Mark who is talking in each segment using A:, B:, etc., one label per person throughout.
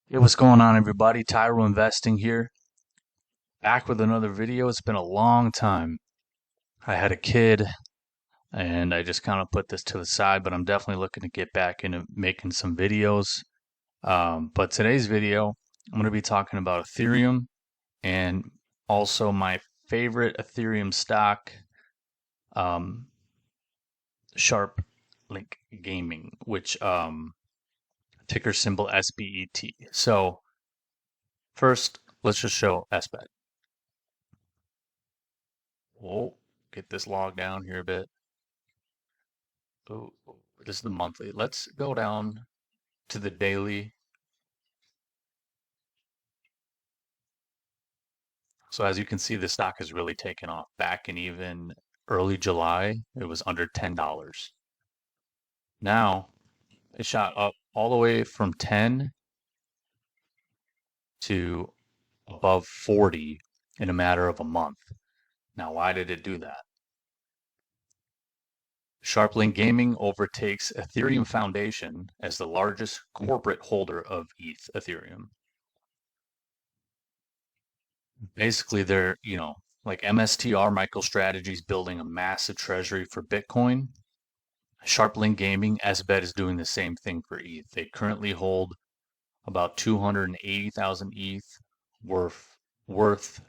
A: Hey, what's going on, everybody? Tyro Investing here, back with another video. It's been a long time. I had a kid and I just kind of put this to the side, but I'm definitely looking to get back into making some videos. But today's video, I'm going to be talking about Ethereum and also my favorite Ethereum stock, um, Sharp Link Gaming, which ticker symbol SBET. So first, let's just show SBET. We'll get this log down here a bit. Oh, this is the monthly. Let's go down to the daily. So as you can see, the stock has really taken off. Back in even early July, it was under $10. Now it shot up all the way from 10 to above 40 in a matter of a month. Now, why did it do that? SharpLink Gaming overtakes Ethereum Foundation as the largest corporate holder of Ethereum. Basically, they're, like MSTR MicroStrategy's building a massive treasury for Bitcoin. SharpLink Gaming, SBET is doing the same thing for ETH. They currently hold about 280,000 ETH worth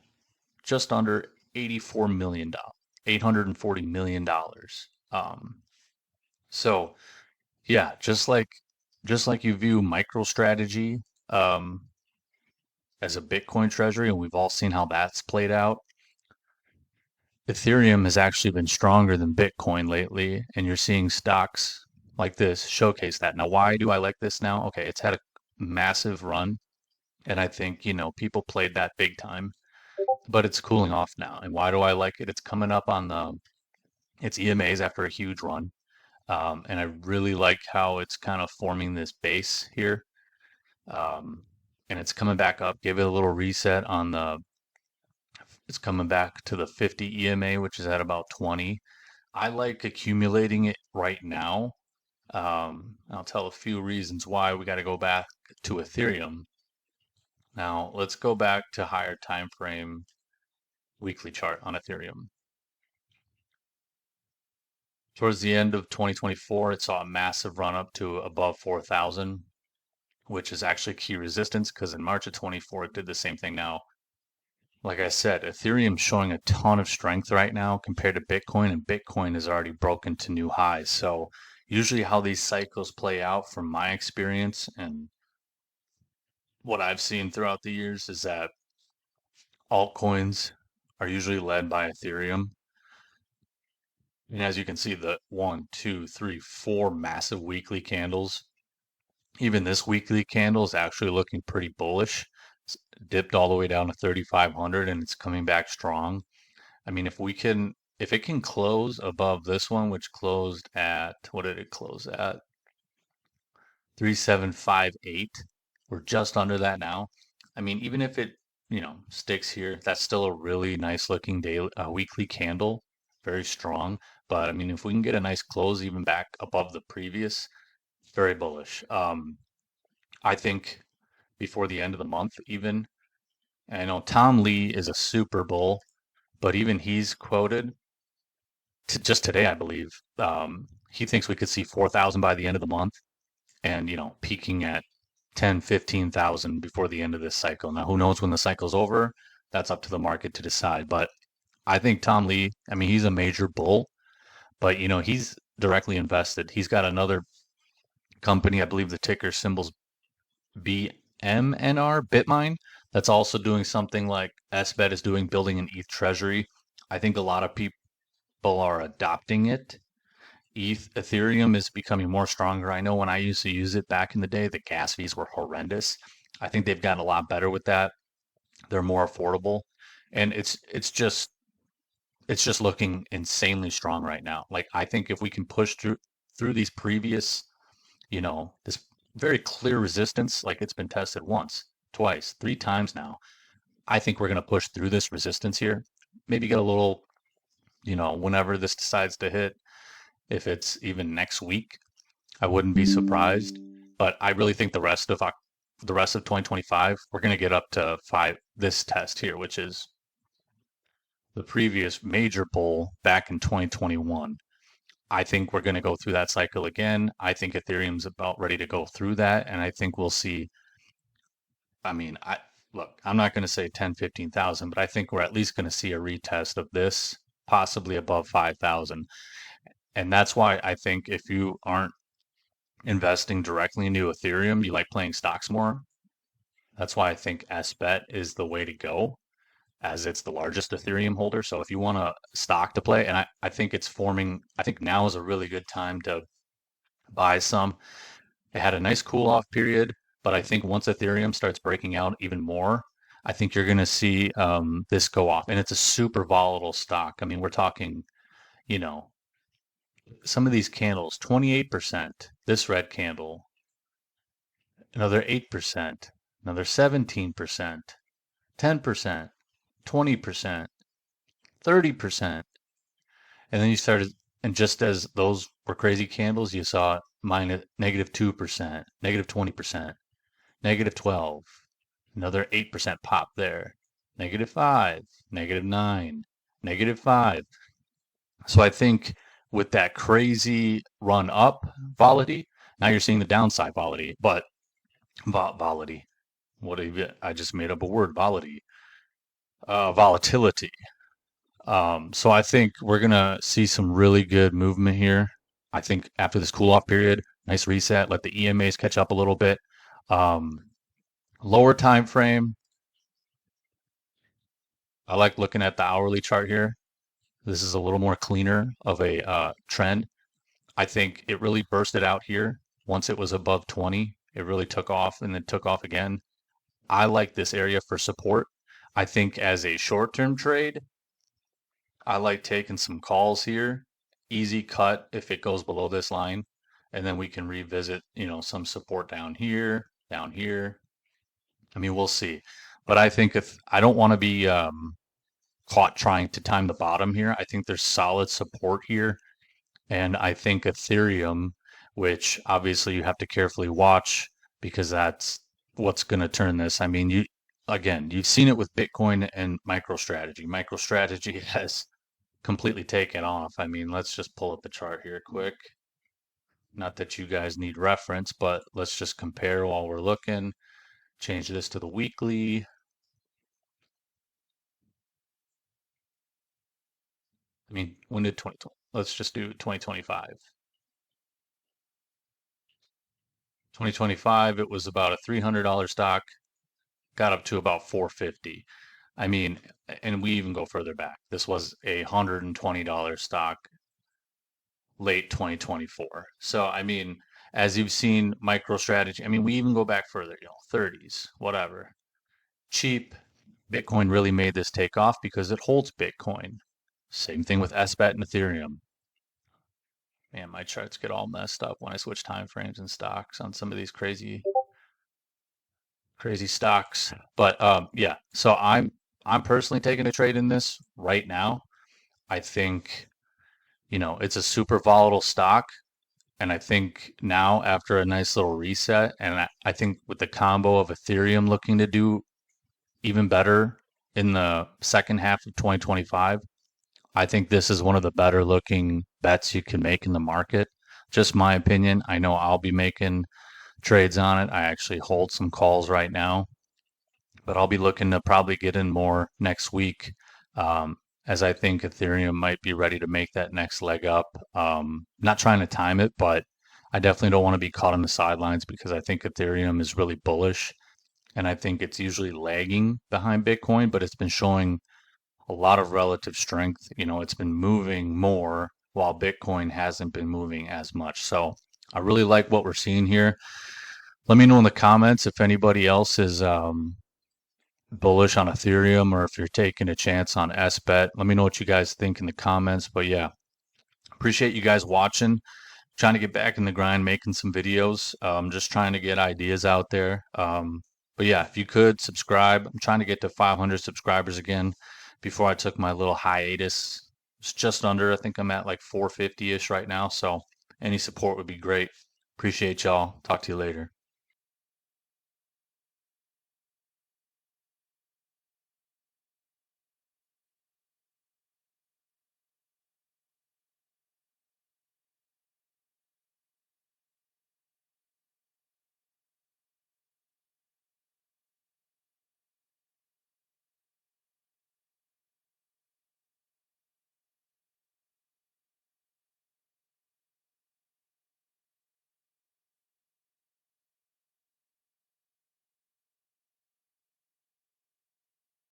A: just under $84 million, $840 million. So yeah, just like you view MicroStrategy as a Bitcoin treasury, and we've all seen how that's played out. Ethereum has actually been stronger than Bitcoin lately, and you're seeing stocks like this showcase that. Now, why do I like this now? Okay, it's had a massive run, and I think, people played that big time, but it's cooling off now. And why do I like it? It's coming up on its EMAs after a huge run. And I really like how it's kind of forming this base here. And it's coming back up. Give it a little reset on it's coming back to the 50 EMA, which is at about 20. I like accumulating it right now. I'll tell a few reasons why we got to go back to Ethereum. Now, let's go back to higher time frame weekly chart on Ethereum. Towards the end of 2024, it saw a massive run up to above 4,000, which is actually key resistance because in March of 24, it did the same thing. Now, like I said, Ethereum's showing a ton of strength right now compared to Bitcoin, and Bitcoin has already broken to new highs. So usually how these cycles play out from my experience and what I've seen throughout the years is that altcoins are usually led by Ethereum. And as you can see, the 1, 2, 3, 4 massive weekly candles, even this weekly candle is actually looking pretty bullish. It's dipped all the way down to 3,500 and it's coming back strong. I mean, if it can close above this one, which closed at, what did it close at? 3,758. We're just under that now. I mean, even if it, sticks here, that's still a really nice looking daily, weekly candle, very strong. But I mean, if we can get a nice close even back above the previous, very bullish. I think before the end of the month, even. And I know Tom Lee is a super bull, but even he's quoted just today, I believe. He thinks we could see 4,000 by the end of the month and, peaking at 10, 15,000 before the end of this cycle. Now, who knows when the cycle's over? That's up to the market to decide. But I think Tom Lee, I mean, he's a major bull, but, he's directly invested. He's got another company, I believe the ticker symbol's BMNR, Bitmine, that's also doing something like SBET is doing, building an ETH treasury. I think a lot of people are adopting it. Ethereum is becoming more stronger. I know when I used to use it back in the day, the gas fees were horrendous. I think they've gotten a lot better with that. They're more affordable, and it's just looking insanely strong right now. Like I think if we can push through these previous, this very clear resistance, like it's been tested once, twice, 3 times now. I think we're going to push through this resistance here. Maybe get a little, whenever this decides to hit, if it's even next week, I wouldn't be surprised. But I really think the rest of the rest of 2025, we're going to get up to this test here, which is the previous major bull back in 2021. I think we're going to go through that cycle again. I think Ethereum's about ready to go through that. And I think we'll see. I mean, look, I'm not going to say 10, 15,000, but I think we're at least going to see a retest of this, possibly above 5,000. And that's why I think if you aren't investing directly into Ethereum, you like playing stocks more. That's why I think SBET is the way to go, as it's the largest Ethereum holder. So if you want a stock to play, and I think it's forming, I think now is a really good time to buy some. It had a nice cool off period, but I think once Ethereum starts breaking out even more, I think you're going to see this go off. And it's a super volatile stock. I mean, we're talking, you know, some of these candles, 28%, this red candle, another 8%, another 17%, 10%, 20%, 30%. And then you started, and just as those were crazy candles, you saw minus -2%, -20%, -12, another 8% pop there, -5, -9, -5. So I think with that crazy run up volatility, now you're seeing the downside volatility, but volatility. I just made up a word, volatility. Volatility. So I think we're gonna see some really good movement here. I think after this cool off period, nice reset, let the EMAs catch up a little bit. Um, Lower time frame, I like looking at the hourly chart here. This is a little more cleaner of a trend. I think it really bursted out here. Once it was above 20, it really took off and then took off again. I like this area for support. I think as a short-term trade, I like taking some calls here. Easy cut if it goes below this line, and then we can revisit, some support down here, down here. I mean, we'll see. But I think if I don't want to be caught trying to time the bottom here, I think there's solid support here. And I think Ethereum, which obviously you have to carefully watch because that's what's going to turn this. I mean, you've seen it with Bitcoin and MicroStrategy. MicroStrategy has completely taken off. I mean, let's just pull up the chart here quick. Not that you guys need reference, but let's just compare while we're looking. Change this to the weekly. I mean, when did 2020? Let's just do 2025. 2025, it was about a $300 stock, got up to about 450. I mean, and we even go further back. This was a $120 stock late 2024. So, I mean, as you've seen MicroStrategy, I mean, we even go back further, 30s, whatever. Cheap. Bitcoin really made this take off because it holds Bitcoin. Same thing with SBET and Ethereum. Man, my charts get all messed up when I switch time frames and stocks on some of these crazy stocks. But yeah, so I'm personally taking a trade in this right now. I think, it's a super volatile stock. And I think now after a nice little reset, and I think with the combo of Ethereum looking to do even better in the second half of 2025, I think this is one of the better looking bets you can make in the market. Just my opinion. I know I'll be making trades on it. I actually hold some calls right now, but I'll be looking to probably get in more next week, as I think Ethereum might be ready to make that next leg up. Not trying to time it, but I definitely don't want to be caught on the sidelines because I think Ethereum is really bullish, and I think it's usually lagging behind Bitcoin, but it's been showing a lot of relative strength. It's been moving more while Bitcoin hasn't been moving as much. So I really like what we're seeing here. Let me know in the comments if anybody else is bullish on Ethereum or if you're taking a chance on SBET. Let me know what you guys think in the comments. But yeah, appreciate you guys watching. Trying to get back in the grind, making some videos. Just trying to get ideas out there. But yeah, if you could subscribe, I'm trying to get to 500 subscribers again before I took my little hiatus. It's just under, I think I'm at like 450-ish right now. So any support would be great. Appreciate y'all. Talk to you later.